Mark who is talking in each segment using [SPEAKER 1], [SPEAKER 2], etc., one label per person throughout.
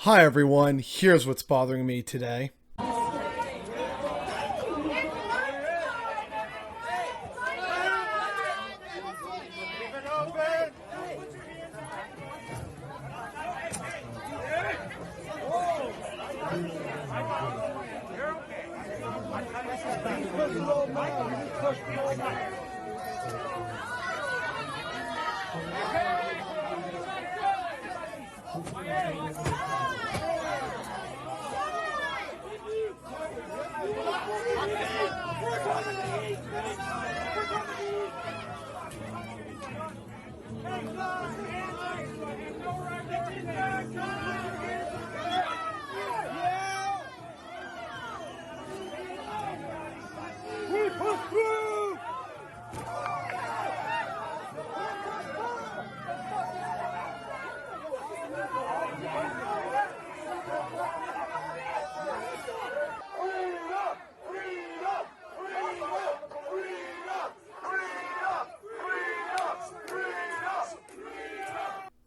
[SPEAKER 1] Hi everyone, here's what's bothering me today.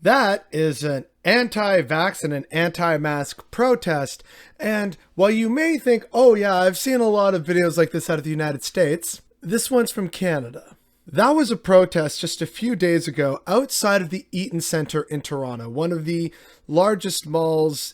[SPEAKER 1] That is an anti-vax and an anti-mask protest. And while you may think, oh yeah, I've seen a lot of videos like this out of the United States, this one's from Canada. That was a protest just a few days ago outside of the Eaton Centre in Toronto, one of the largest malls,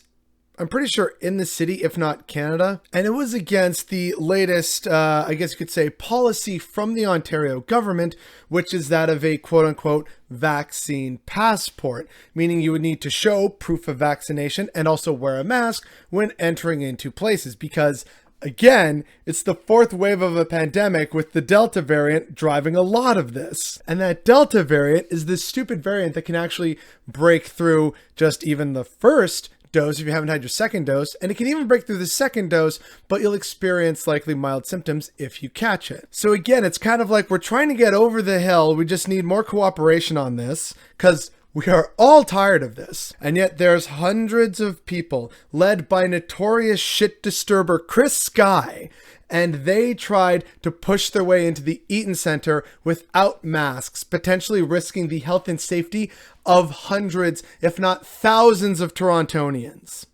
[SPEAKER 1] I'm pretty sure, in the city, if not Canada. And it was against the latest, I guess you could say, policy from the Ontario government, which is that of a quote-unquote vaccine passport, meaning you would need to show proof of vaccination and also wear a mask when entering into places because, again, it's the fourth wave of a pandemic with the Delta variant driving a lot of this. And that Delta variant is this stupid variant that can actually break through just even the first dose if you haven't had your second dose, and it can even break through the second dose, but you'll experience likely mild symptoms if you catch it. So again, it's kind of like we're trying to get over the hill. We just need more cooperation on this because we are all tired of this. And yet there's hundreds of people led by notorious shit disturber Chris Sky, and they tried to push their way into the Eaton Centre without masks, potentially risking the health and safety of hundreds, if not thousands of Torontonians.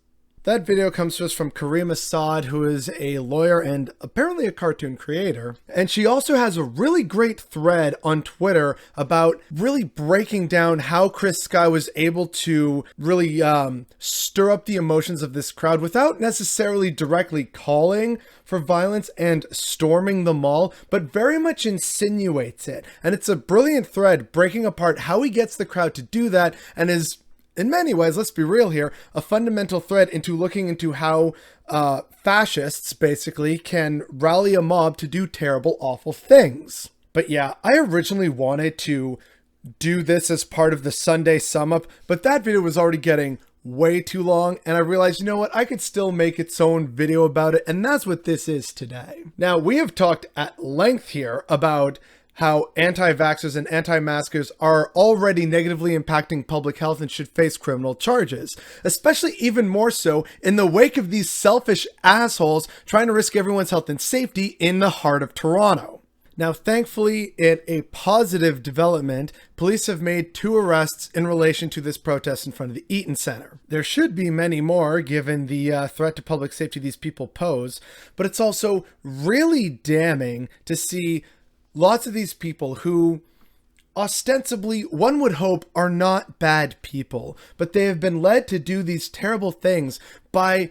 [SPEAKER 1] That video comes to us from Kareem Assad, who is a lawyer and apparently a cartoon creator. And she also has a really great thread on Twitter about really breaking down how Chris Sky was able to really stir up the emotions of this crowd without necessarily directly calling for violence and storming the mall, but very much insinuates it. And it's a brilliant thread breaking apart how he gets the crowd to do that, and is, in many ways, let's be real here, a fundamental thread into looking into how fascists basically can rally a mob to do terrible, awful things. But yeah, I originally wanted to do this as part of the Sunday sum up, but that video was already getting way too long, and I realized, you know what, I could still make its own video about it, and that's what this is today. Now, we have talked at length here about how anti-vaxxers and anti-maskers are already negatively impacting public health and should face criminal charges, especially even more so in the wake of these selfish assholes trying to risk everyone's health and safety in the heart of Toronto. Now, thankfully, in a positive development, police have made 2 arrests in relation to this protest in front of the Eaton Centre. There should be many more given the threat to public safety these people pose, but it's also really damning to see lots of these people who ostensibly, one would hope, are not bad people, but they have been led to do these terrible things by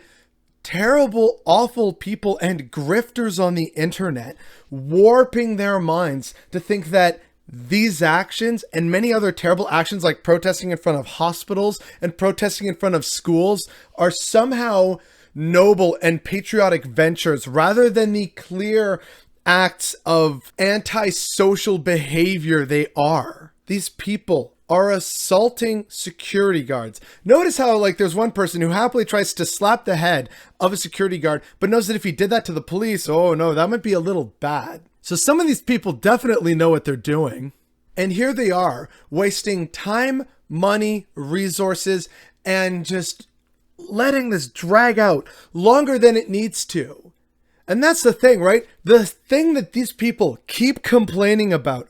[SPEAKER 1] terrible, awful people and grifters on the internet, warping their minds to think that these actions and many other terrible actions like protesting in front of hospitals and protesting in front of schools are somehow noble and patriotic ventures rather than the clear acts of antisocial behavior they are. These people are assaulting security guards. Notice how, like, there's one person who happily tries to slap the head of a security guard, but knows that if he did that to the police, oh no, that might be a little bad. So some of these people definitely know what they're doing. And here they are, wasting time, money, resources, and just letting this drag out longer than it needs to. And that's the thing, right? The thing that these people keep complaining about,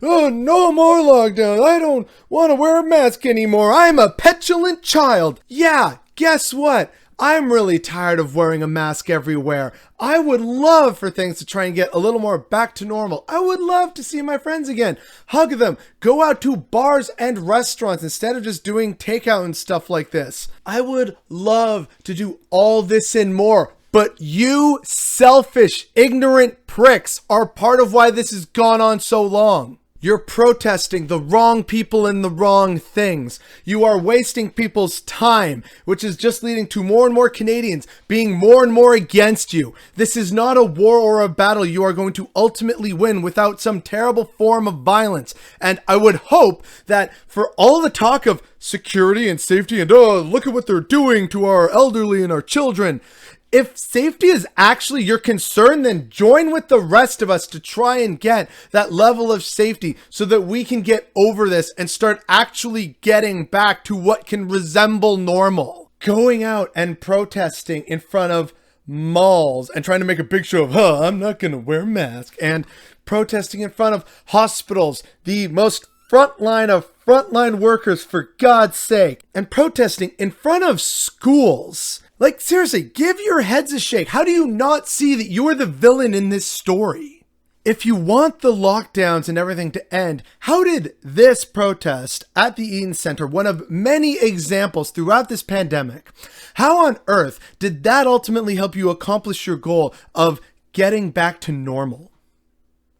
[SPEAKER 1] oh, no more lockdown. I don't want to wear a mask anymore. I'm a petulant child. Yeah, guess what? I'm really tired of wearing a mask everywhere. I would love for things to try and get a little more back to normal. I would love to see my friends again, hug them, go out to bars and restaurants instead of just doing takeout and stuff like this. I would love to do all this and more. But you selfish, ignorant pricks are part of why this has gone on so long. You're protesting the wrong people and the wrong things. You are wasting people's time, which is just leading to more and more Canadians being more and more against you. This is not a war or a battle you are going to ultimately win without some terrible form of violence. And I would hope that for all the talk of security and safety and, oh, look at what they're doing to our elderly and our children, if safety is actually your concern, then join with the rest of us to try and get that level of safety so that we can get over this and start actually getting back to what can resemble normal. Going out and protesting in front of malls and trying to make a big show of, I'm not going to wear a mask, and protesting in front of hospitals, the most frontline of frontline workers, for God's sake, and protesting in front of schools. Like, seriously, give your heads a shake. How do you not see that you are the villain in this story? If you want the lockdowns and everything to end, how did this protest at the Eaton Centre, one of many examples throughout this pandemic, how on earth did that ultimately help you accomplish your goal of getting back to normal?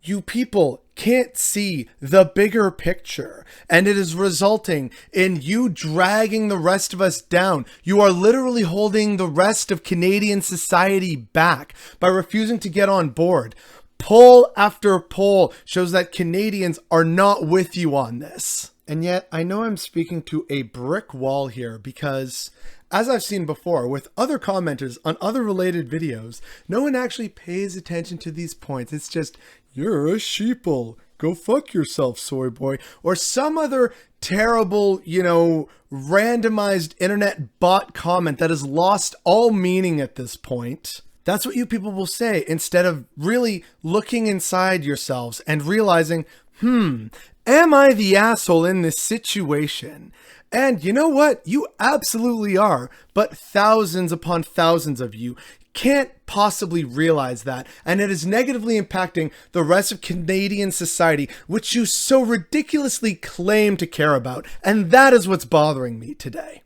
[SPEAKER 1] You people can't see the bigger picture, and it is resulting in you dragging the rest of us down. You are literally holding the rest of Canadian society back by refusing to get on board. Poll after poll shows that Canadians are not with you on this. And yet, I know I'm speaking to a brick wall here because, as I've seen before with other commenters on other related videos, no one actually pays attention to these points. It's just, you're a sheeple, go fuck yourself, soy boy, or some other terrible, randomized internet bot comment that has lost all meaning at this point. That's what you people will say instead of really looking inside yourselves and realizing, am I the asshole in this situation? And you know what? You absolutely are, but thousands upon thousands of you can't possibly realize that, and it is negatively impacting the rest of Canadian society, which you so ridiculously claim to care about, and that is what's bothering me today.